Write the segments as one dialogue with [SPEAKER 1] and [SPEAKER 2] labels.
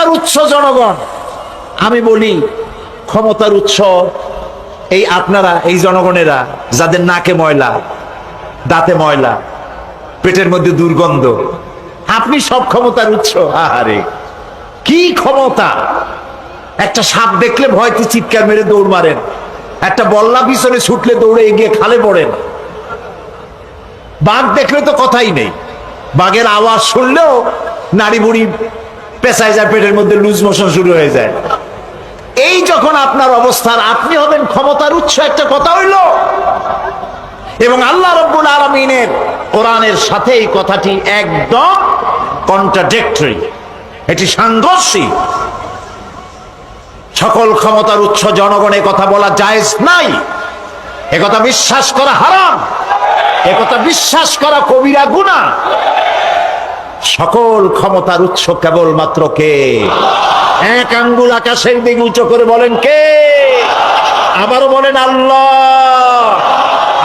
[SPEAKER 1] ক্ষমতার উৎস জনগণ। আমি বলি ক্ষমতার উৎস এই আপনারা, এই জনগণেরা যাদের নাকে ময়লা, দাঁতে ময়লা, পেটের মধ্যে দুর্গন্ধ, আপনি সব ক্ষমতার উৎস। আহারে কি ক্ষমতা! একটা সাপ দেখলে ভয়তে চিৎকার মেরে দৌড় মারেন, একটা বল্লা পিছনে ছুটলে দৌড়ে এগিয়ে খালে পড়েন, বাঘ দেখলে তো কথাই নেই, বাঘের আওয়াজ শুনলেও নাড়ি বুড়ি পেঁচায় যায়, পেটের মধ্যে লুজ মোশন শুরু হয়ে যায়। এই যখন আপনার অবস্থার, আপনি হবেন ক্ষমতার উৎস, একটা কথা হইল। এবং আল্লাহ রাব্বুল আলামিনের কোরআনের সাথে এই কথাটি একদম কন্ট্রাডিক্টরি, এটি সাংঘর্ষিক। সকল ক্ষমতার উৎস জনগণ, এ কথা বলা জায়েজ নাই, এ কথা বিশ্বাস করা হারাম, এ কথা বিশ্বাস করা কবিরা গুনাহ। সকল ক্ষমতার উৎস কেবলমাত্র কে? এক আঙ্গুল আকাশের দিকে উঁচু করে বলেন কে? আবারও বলেন আল্লাহ,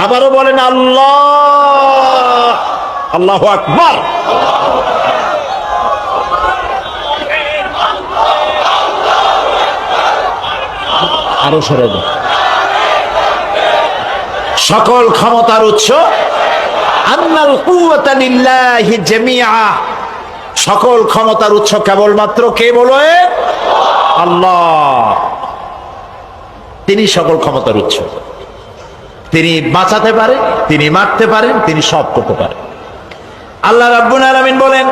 [SPEAKER 1] আবারও বলেন আল্লাহ, আল্লাহু আকবার। আরো সরে দাও। সকল ক্ষমতার উৎস আন্নাল কুওয়াতা লিল্লাহি জামিআ, সকল ক্ষমতার উৎস কেবলমাত্র কে? বলে আল্লাহ। তিনি সকল ক্ষমতার উৎস, তিনি বাঁচাতে পারেন, তিনি মারতে পারেন, তিনি সব করতে পারেন। আল্লাহ রাব্বুল আলামিন বলেন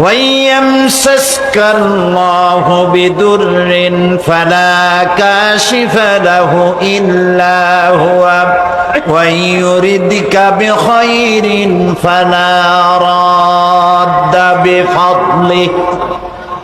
[SPEAKER 1] ওয়াইয়ামসাসকাল্লাহু বিদুররিন ফালা কাশিফা লাহু ইল্লা হুয়া ওয়া ইউরিদকা বিখাইরিন ফালা রাদ্দা বিফাদলিহি